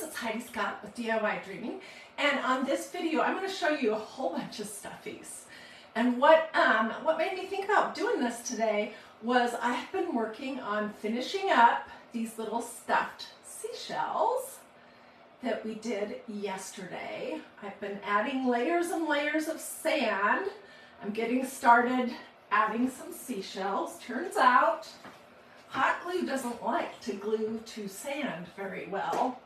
it's Heidi Scott with DIY Dreaming, and on this video I'm going to show you a whole bunch of stuffies. And what made me think about doing this today was I have been working on finishing up these little stuffed seashells that we did yesterday. I've been adding layers and layers of sand. I'm getting started adding some seashells. Turns out hot glue doesn't like to glue to sand very well.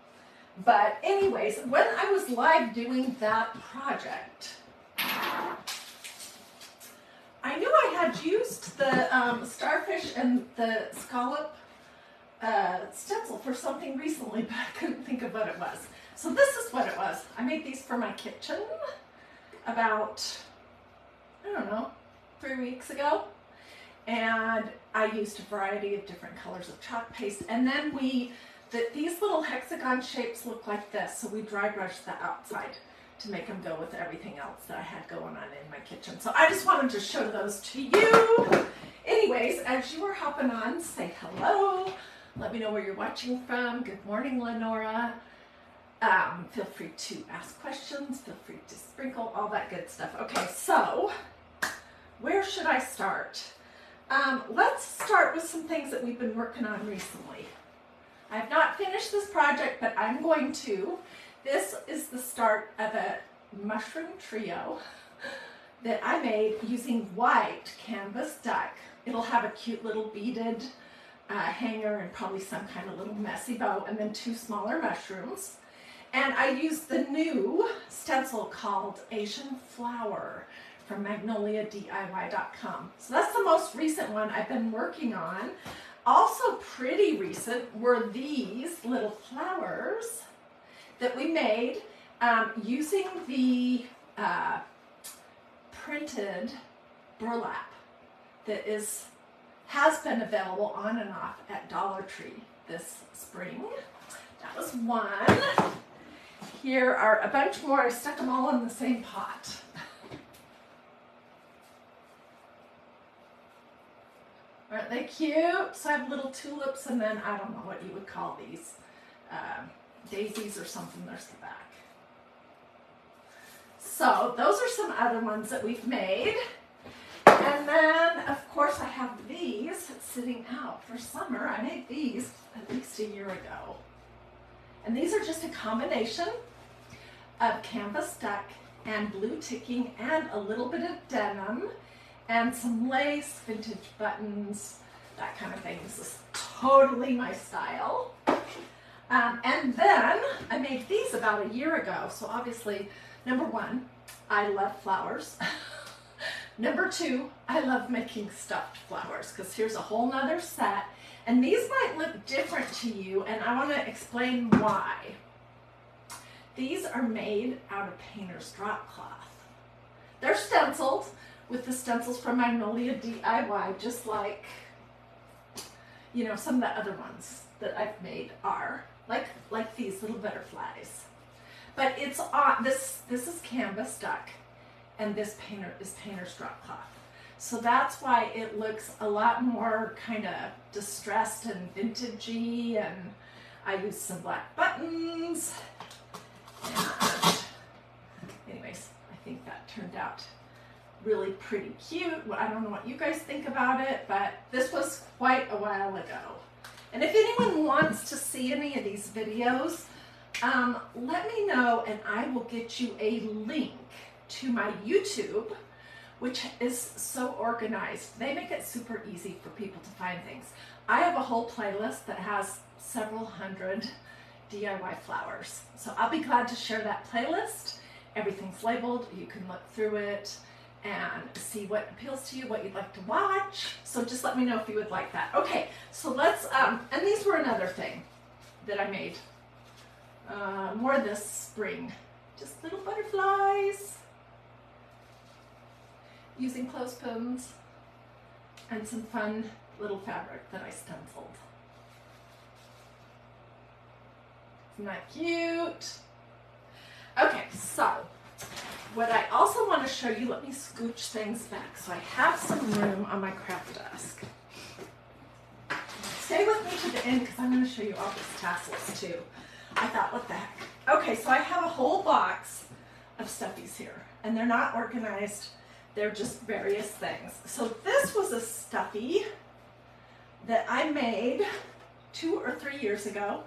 But anyways, when I was live doing that project, I knew I had used the starfish and the scallop stencil for something recently, but I couldn't think of what it was. So this is what it was. I made these for my kitchen about, I don't know, 3 weeks ago. And I used a variety of different colors of chalk paste. And then these little hexagon shapes look like this. So we dry brushed the outside to make them go with everything else that I had going on in my kitchen. So I just wanted to show those to you. Anyways, as you were hopping on, say hello. Let me know where you're watching from. Good morning, Lenora. Feel free to ask questions. Feel free to sprinkle, all that good stuff. Okay, so where should I start? Let's start with some things that we've been working on recently. I have not finished this project, but I'm going to. This is the start of a mushroom trio that I made using white canvas duck. It'll have a cute little beaded hanger and probably some kind of little messy bow, and then 2 smaller mushrooms. And I used the new stencil called Asian Flower from magnoliadiy.com. So that's the most recent one I've been working on. Also pretty recent were these little flowers that we made using the printed burlap that has been available on and off at Dollar Tree this spring. That was one. Here are a bunch more. I stuck them all in the same pot. Aren't they cute? So I have little tulips, and then I don't know what you would call these. Daisies or something. There's the back. So those are some other ones that we've made. And then, of course, I have these sitting out for summer. I made these at least a year ago. And these are just a combination of canvas duck and blue ticking and a little bit of denim and some lace, vintage buttons, that kind of thing. This is totally my style. And then I made these about a year ago. So obviously, number 1, I love flowers. Number 2, I love making stuffed flowers, because here's a whole nother set. And these might look different to you, and I want to explain why. These are made out of painter's drop cloth. They're stenciled with the stencils from Magnolia DIY, just like, you know, some of the other ones that I've made are like these little butterflies. But it's on this is canvas duck, and this is painter's drop cloth. So that's why it looks a lot more kind of distressed and vintagey, and I used some black buttons. And anyways, I think that turned out really pretty cute. I don't know what you guys think about it, but this was quite a while ago. And if anyone wants to see any of these videos, let me know and I will get you a link to my YouTube, which is so organized. They make it super easy for people to find things. I have a whole playlist that has several hundred DIY flowers. So I'll be glad to share that playlist. Everything's labeled. You can look through it and see what appeals to you, what you'd like to watch. So just let me know if you would like that. Okay, so let's, and these were another thing that I made more this spring. Just little butterflies using clothespins and some fun little fabric that I stenciled. Isn't that cute? Okay, so what I also want to show you, let me scooch things back so I have some room on my craft desk. Stay with me to the end because I'm going to show you all these tassels too. I thought, what the heck? Okay, so I have a whole box of Stuffies here, and they're not organized. They're just various things. So this was a Stuffy that I made 2 or 3 years ago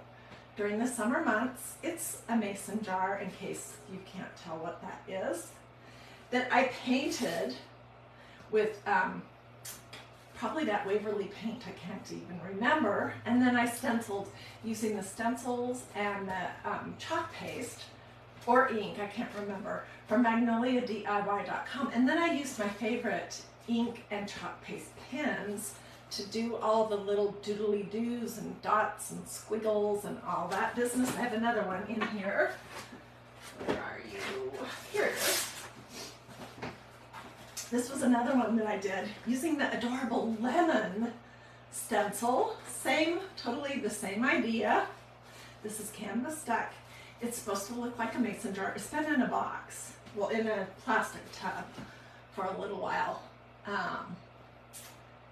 during the summer months. It's a mason jar, in case you can't tell what that is, that I painted with probably that Waverly paint, I can't even remember. And then I stenciled using the stencils and the chalk paste or ink, I can't remember, from magnoliadiy.com. And then I used my favorite ink and chalk paste pens to do all the little doodly doos and dots and squiggles and all that business. I have another one in here. Where are you? Here it is. This was another one that I did using the adorable lemon stencil. Totally the same idea. This is canvas stuck. It's supposed to look like a mason jar. It's been in a box, well, in a plastic tub for a little while.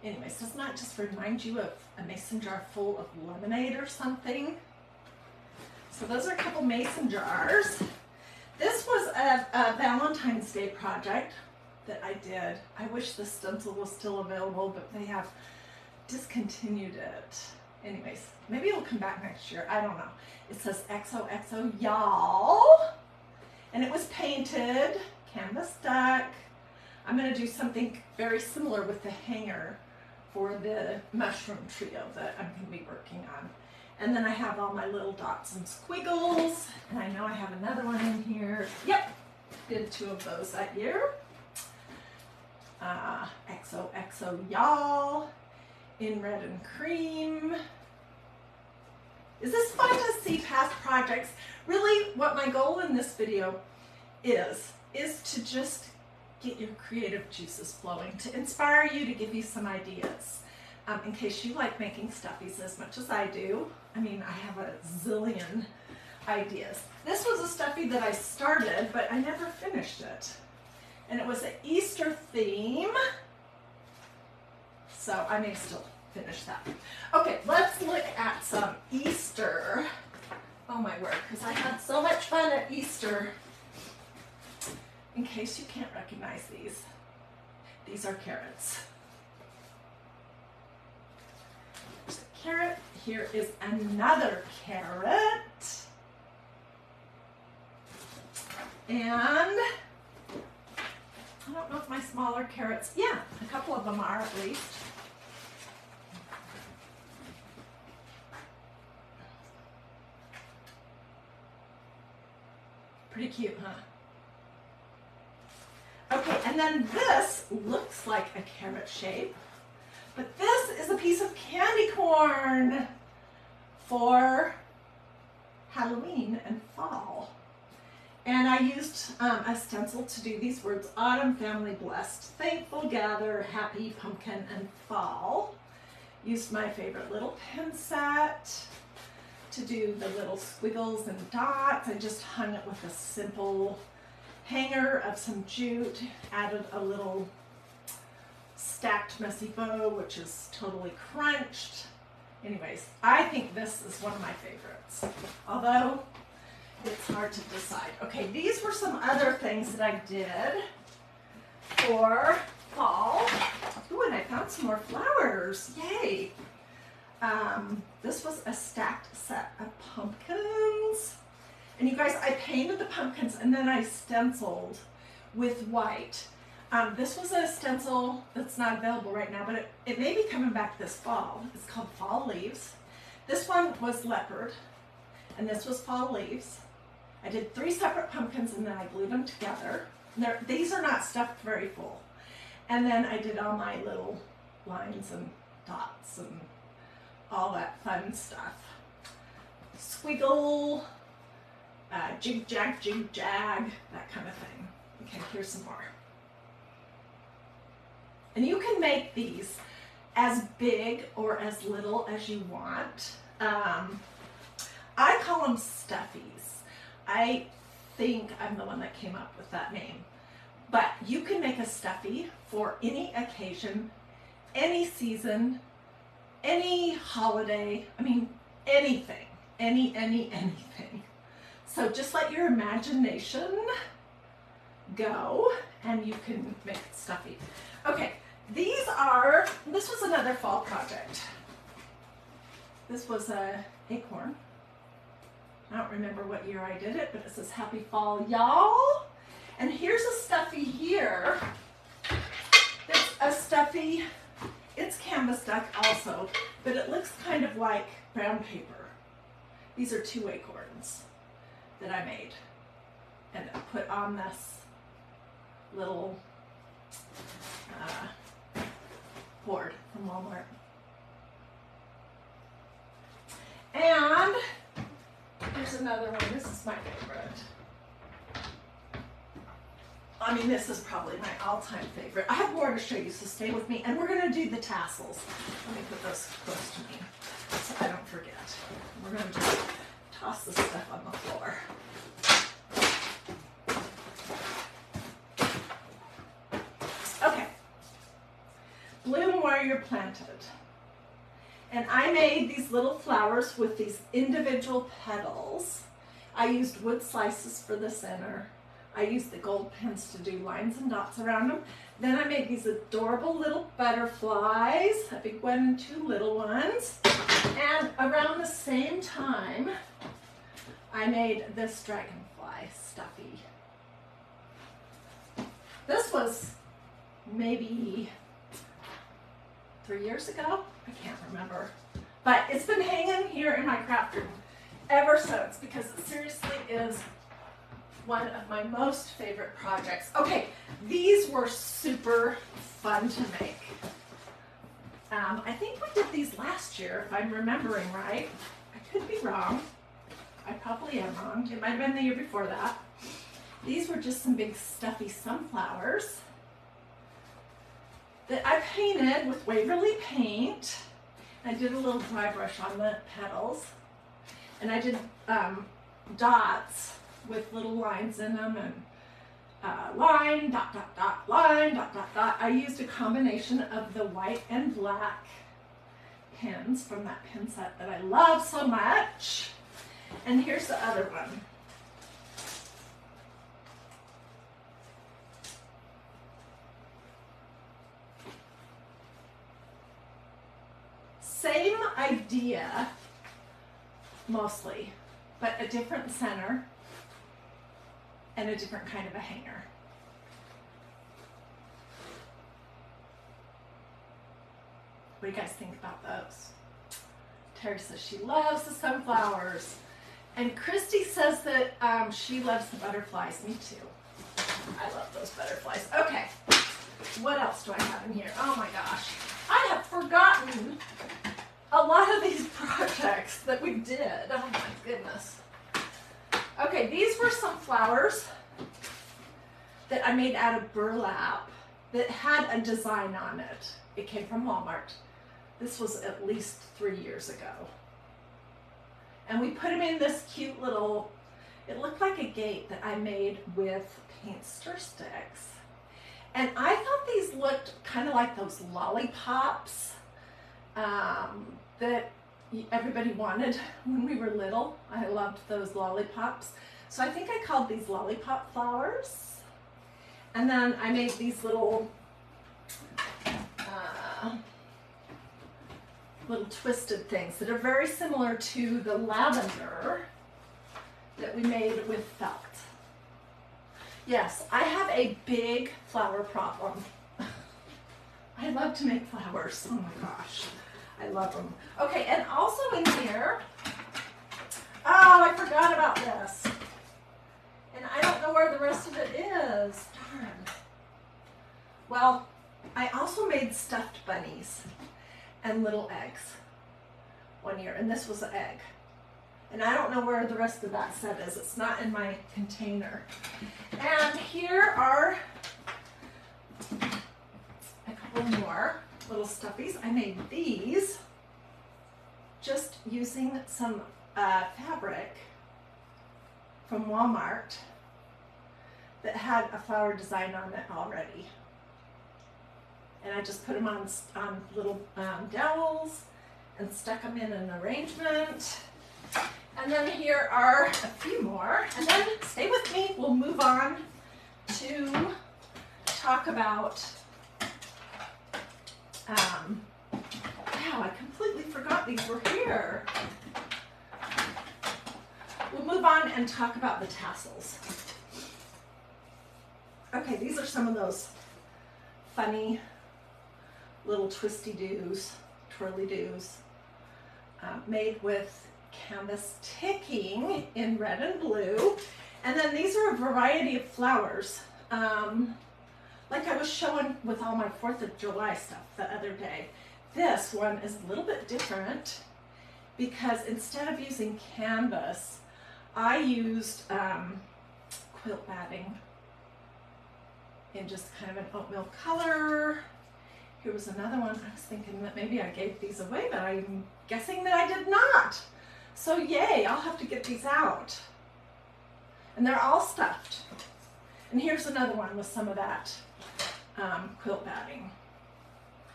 Anyways, doesn't that just remind you of a mason jar full of lemonade or something? So those are a couple mason jars. This was a Valentine's Day project that I did. I wish the stencil was still available, but they have discontinued it. Anyways, maybe it'll come back next year. I don't know. It says XOXO y'all. And it was painted, canvas stuck. I'm going to do something very similar with the hanger for the mushroom trio that I'm going to be working on. And then I have all my little dots and squiggles. And I know I have another one in here. Yep, did 2 of those that year. XOXO y'all in red and cream. Is this fun to see past projects? Really, what my goal in this video is to just get your creative juices flowing, to inspire you, to give you some ideas. In case you like making Stuffies as much as I do. I mean, I have a zillion ideas. This was a Stuffy that I started, but I never finished it. And it was an Easter theme, so I may still finish that. Okay, let's look at some Easter. Oh my word, because I had so much fun at Easter. In case you can't recognize these are carrots. There's a carrot. Here is another carrot. And I don't know if my smaller carrots, yeah, a couple of them are at least. Pretty cute, huh? Okay, and then this looks like a carrot shape, but this is a piece of candy corn for Halloween and fall. And I used a stencil to do these words: autumn, family blessed, thankful, gather, happy, pumpkin, and fall. Used my favorite little pen set to do the little squiggles and dots. I just hung it with a simple hanger of some jute, added a little stacked messy bow, which is totally crunched. Anyways, I think this is one of my favorites, although it's hard to decide. Okay, these were some other things that I did for fall. Ooh, and I found some more flowers. Yay! This was a stacked set of pumpkins. And you guys, I painted the pumpkins and then I stenciled with white. This was a stencil that's not available right now, but it may be coming back this fall. It's called Fall Leaves. This one was leopard, and this was fall leaves. I did 3 separate pumpkins and then I glued them together. These are not stuffed very full. And then I did all my little lines and dots and all that fun stuff. Squiggle, jig jag, that kind of thing. Okay, here's some more. And you can make these as big or as little as you want. I call them Stuffies. I think I'm the one that came up with that name. But you can make a Stuffy for any occasion, any season, any holiday, I mean, anything, anything. So just let your imagination go and you can make it stuffy. Okay, this was another fall project. This was a acorn. I don't remember what year I did it, but it says Happy Fall, y'all. And here's a stuffy here. It's a stuffy, it's canvas duck also, but it looks kind of like brown paper. These are 2 acorns that I made and put on this little board from Walmart. And here's another one. This is my favorite. I mean, this is probably my all-time favorite. I have more to show you, so stay with me. And we're going to do the tassels. Let me put those close to me so I don't forget. We're going to just toss this stuff on the floor. Okay. Bloom where you're planted. And I made these little flowers with these individual petals. I used wood slices for the center. I used the gold pens to do lines and dots around them. Then I made these adorable little butterflies, a big one and 2 little ones. And around the same time, I made this dragonfly stuffy. This was maybe 3 years ago. I can't remember. But it's been hanging here in my craft room ever since because it seriously is one of my most favorite projects. Okay, these were super fun to make. I think we did these last year, if I'm remembering right. I could be wrong. I probably am wrong. It might have been the year before that. These were just some big stuffy sunflowers that I painted with Waverly paint. I did a little dry brush on the petals. And I did dots with little lines in them and line, dot, dot, dot, line, dot, dot, dot. I used a combination of the white and black pins from that pin set that I love so much. And here's the other one. Same idea, mostly, but a different center and a different kind of a hanger. What do you guys think about those? Terry says she loves the sunflowers. And Christy says that she loves the butterflies. Me too. I love those butterflies. Okay, what else do I have in here? Oh my gosh. I have forgotten a lot of these projects that we did. Oh my goodness. Okay, these were some flowers that I made out of burlap that had a design on it. It came from Walmart. This was at least 3 years ago. And we put them in this cute little, it looked like a gate that I made with paint stir sticks. And I thought these looked kind of like those lollipops that everybody wanted when we were little. I loved those lollipops. So I think I called these lollipop flowers. And then I made these little little twisted things that are very similar to the lavender that we made with felt. Yes, I have a big flower problem. I love to make flowers. Oh my gosh, I love them. Okay, and also in here, oh, I forgot about this. And I don't know where the rest of it is. Darn. Well, I also made stuffed bunnies and little eggs one year, and this was an egg. And I don't know where the rest of that set is. It's not in my container. And here are a couple more little stuffies. I made these just using some fabric from Walmart that had a flower design on it already. And I just put them on little dowels and stuck them in an arrangement. And then here are a few more. And then stay with me. We'll move on to talk about, wow, I completely forgot these were here. We'll move on and talk about the tassels. Okay, these are some of those funny little twisty-doos, twirly-doos, made with canvas ticking in red and blue. And then these are a variety of flowers. Like I was showing with all my 4th of July stuff the other day. This one is a little bit different because instead of using canvas, I used quilt batting in just kind of an oatmeal color. Here was another one. I was thinking that maybe I gave these away, but I'm guessing that I did not. So yay, I'll have to get these out. And they're all stuffed. And here's another one with some of that quilt batting.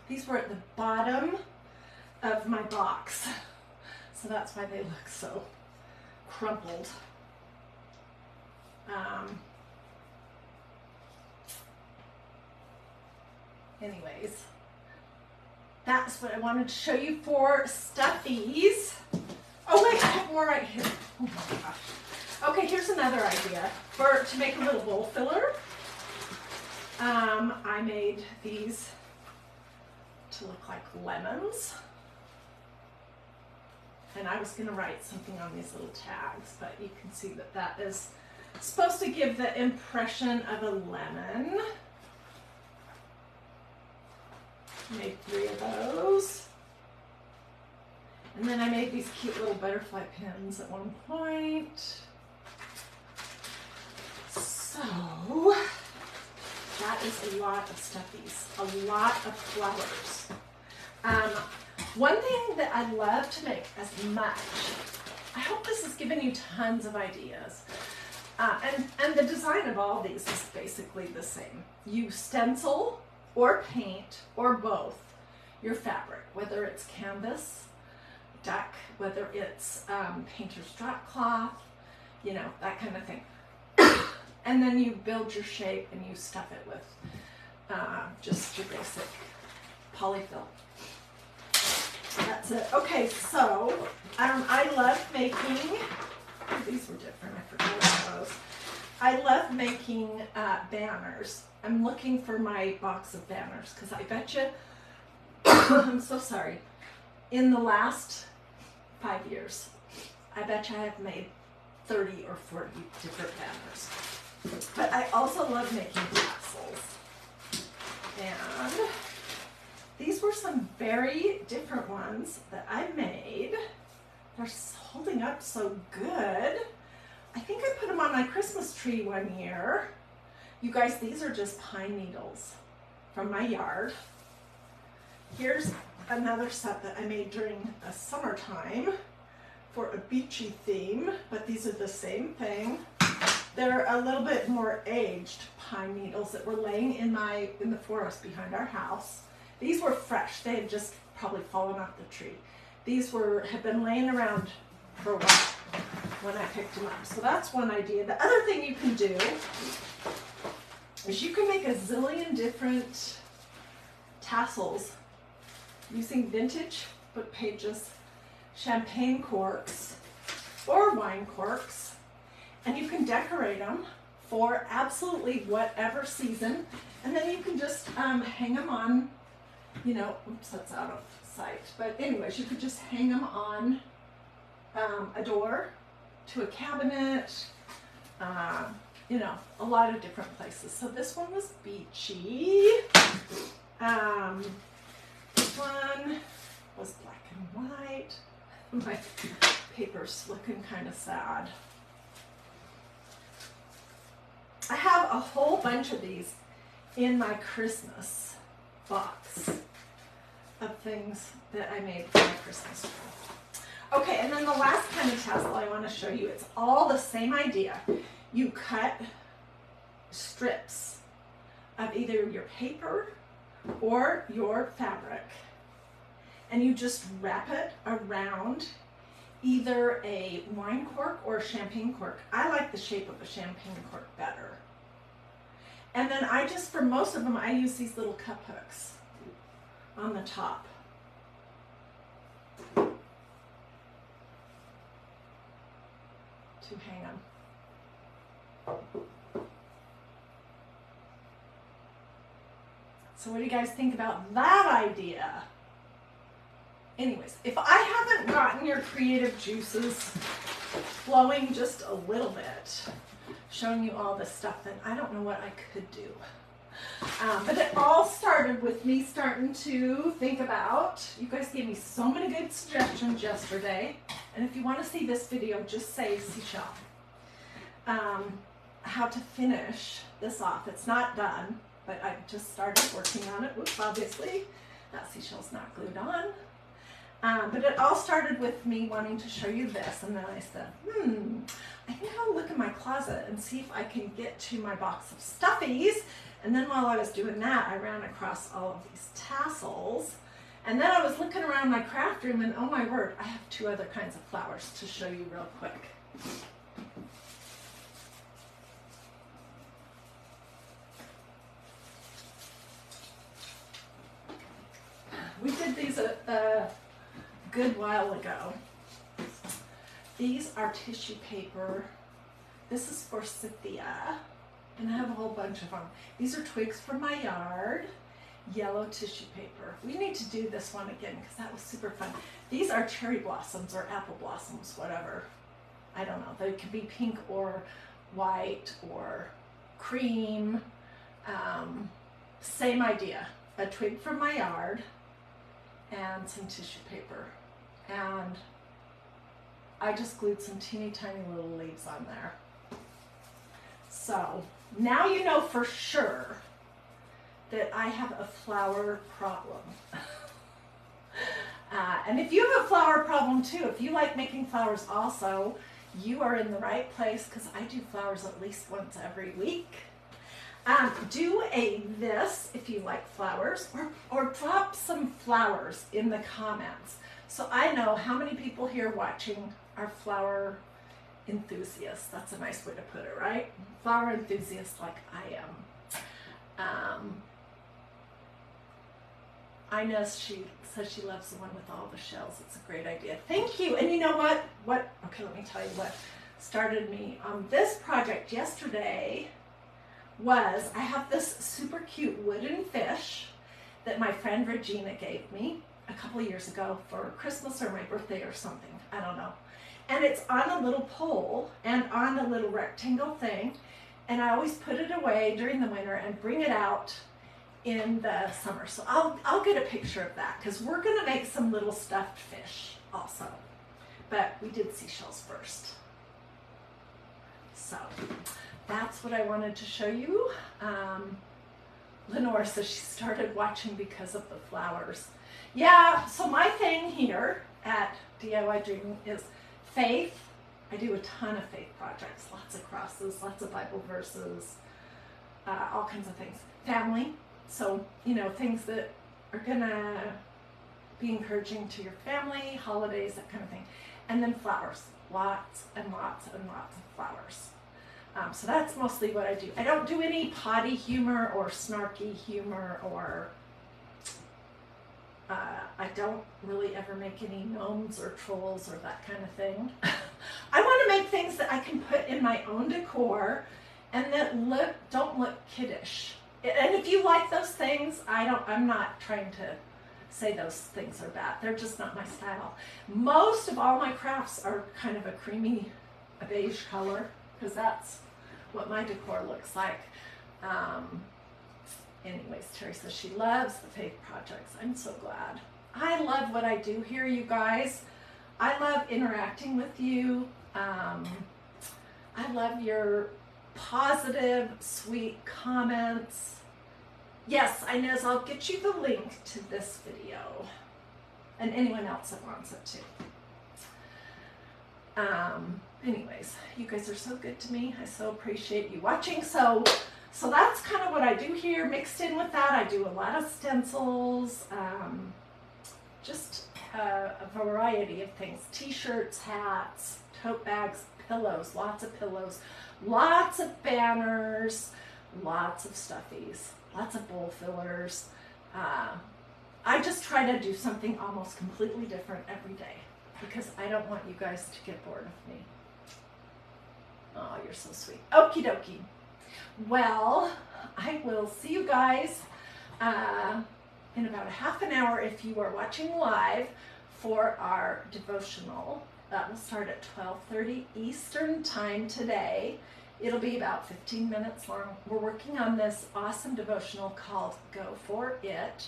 These were at the bottom of my box. So that's why they look so crumpled. Anyways, that's what I wanted to show you for Stuffies. Oh wait, I have more right here. Oh my gosh. Okay, here's another idea to make a little bowl filler. I made these to look like lemons. And I was going to write something on these little tags, but you can see that that is supposed to give the impression of a lemon. Made 3 of those. And then I made these cute little butterfly pins at one point. So that is a lot of stuffies, a lot of flowers. One thing that I love to make as much, I hope this has given you tons of ideas. And the design of all these is basically the same. You stencil or paint or both your fabric, whether it's canvas, duck, whether it's painter's drop cloth, you know, that kind of thing. And then you build your shape and you stuff it with just your basic polyfill. That's it. Okay, so I love making, these were different, I forgot about those. I love making banners. I'm looking for my box of banners because I bet you, I'm so sorry, in the last 5 years, I bet you I have made 30 or 40 different banners. But I also love making tassels. And these were some very different ones that I made. They're holding up so good. I think I put them on my Christmas tree one year. You guys, these are just pine needles from my yard. Here's another set that I made during the summertime for a beachy theme, but these are the same thing. They're a little bit more aged pine needles that were laying in the forest behind our house. These were fresh. They had just probably fallen off the tree. These had been laying around for a while when I picked them up. So that's one idea. The other thing you can do is you can make a zillion different tassels using vintage book pages, champagne corks, or wine corks, and you can decorate them for absolutely whatever season, and then you can just hang them on, you know, oops, that's out of sight, but anyways, you could just hang them on a door, to a cabinet, you know, a lot of different places. So this one was beachy. This one was black and white. My paper's looking kind of sad. I have a whole bunch of these in my Christmas box of things that I made for my Christmas tree. Okay, and then the last kind of tassel I want to show you, it's all the same idea. You cut strips of either your paper or your fabric, and you just wrap it around either a wine cork or a champagne cork. I like the shape of a champagne cork better. And then I just, for most of them, I use these little cup hooks on the top. To hang them. So what do you guys think about that idea? Anyways, if I haven't gotten your creative juices flowing just a little bit, showing you all this stuff, then I don't know what I could do. But it all started with me starting to think about, you guys gave me so many good suggestions yesterday, and if you want to see this video, just say seashell. How to finish this off. It's not done, but I just started working on it. Whoops, obviously, that seashell's not glued on. But it all started with me wanting to show you this, and then I said, I think I'll look in my closet and see if I can get to my box of Stuffies. And then while I was doing that, I ran across all of these tassels. And then I was looking around my craft room, and oh my word, I have 2 other kinds of flowers to show you real quick. We did these a good while ago. These are tissue paper. This is for Cynthia, and I have a whole bunch of them. These are twigs from my yard, yellow tissue paper. We need to do this one again because that was super fun. These are cherry blossoms or apple blossoms, whatever. I don't know. They could be pink or white or cream. Same idea. A twig from my yard and some tissue paper. And I just glued some teeny tiny little leaves on there. So now you know for sure that I have a flower problem. And if you have a flower problem too, if you like making flowers also, you are in the right place because I do flowers at least once every week. Do this if you like flowers, or drop some flowers in the comments so I know how many people here watching are flower enthusiasts. That's a nice way to put it, right? Flower enthusiasts like I am. Inez, she says she loves the one with all the shells. It's a great idea. Thank you. And you know what? Okay, let me tell you what started me on this project yesterday was I have this super cute wooden fish that my friend Regina gave me a couple of years ago for Christmas or my birthday or something. I don't know. And it's on a little pole and on a little rectangle thing. And I always put it away during the winter and bring it out in the summer. So I'll get a picture of that because we're going to make some little stuffed fish also. But we did seashells first. So that's what I wanted to show you. Lenore says she started watching because of the flowers. Yeah, so my thing here at DIY Dreaming is faith. I do a ton of faith projects, lots of crosses, lots of Bible verses, all kinds of things. Family, so, you know, things that are gonna be encouraging to your family, holidays, that kind of thing. And then flowers, lots and lots and lots of flowers. So that's mostly what I do. I don't do any potty humor or snarky humor or I don't really ever make any gnomes or trolls or that kind of thing. I want to make things that I can put in my own decor and that don't look kiddish. And if you like those things, I'm not trying to say those things are bad. They're just not my style. Most of all my crafts are kind of a creamy, a beige color because that's what my decor looks like. Anyways, Terry says she loves the faith projects. I'm so glad. I love what I do here, you guys. I love interacting with you. I love your positive, sweet comments. Yes, Inez, I'll get you the link to this video. And anyone else that wants it too. Anyways, you guys are so good to me. I so appreciate you watching. So that's kind of what I do here. Mixed in with that, I do a lot of stencils. Just a variety of things: t-shirts, hats, tote bags, pillows, lots of pillows, lots of banners, lots of stuffies, lots of bowl fillers. I just try to do something almost completely different every day because I don't want you guys to get bored of me. Oh, you're so sweet. Okie dokie. Well, I will see you guys in about a half an hour if you are watching live for our devotional. We'll start at 12:30 Eastern time today. It'll be about 15 minutes long. We're working on this awesome devotional called Go For It,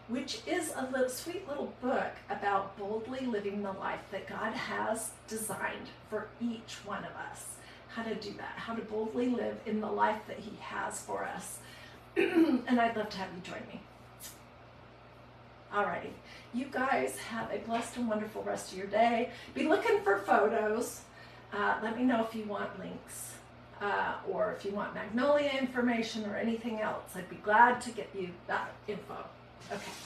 which is a little sweet little book about boldly living the life that God has designed for each one of us. How to do that, how to boldly live in the life that he has for us. And I'd love to have you join me. Alrighty, you guys have a blessed and wonderful rest of your day. Be looking for photos. Let me know if you want links or if you want Magnolia information or anything else. I'd be glad to get you that info. Okay.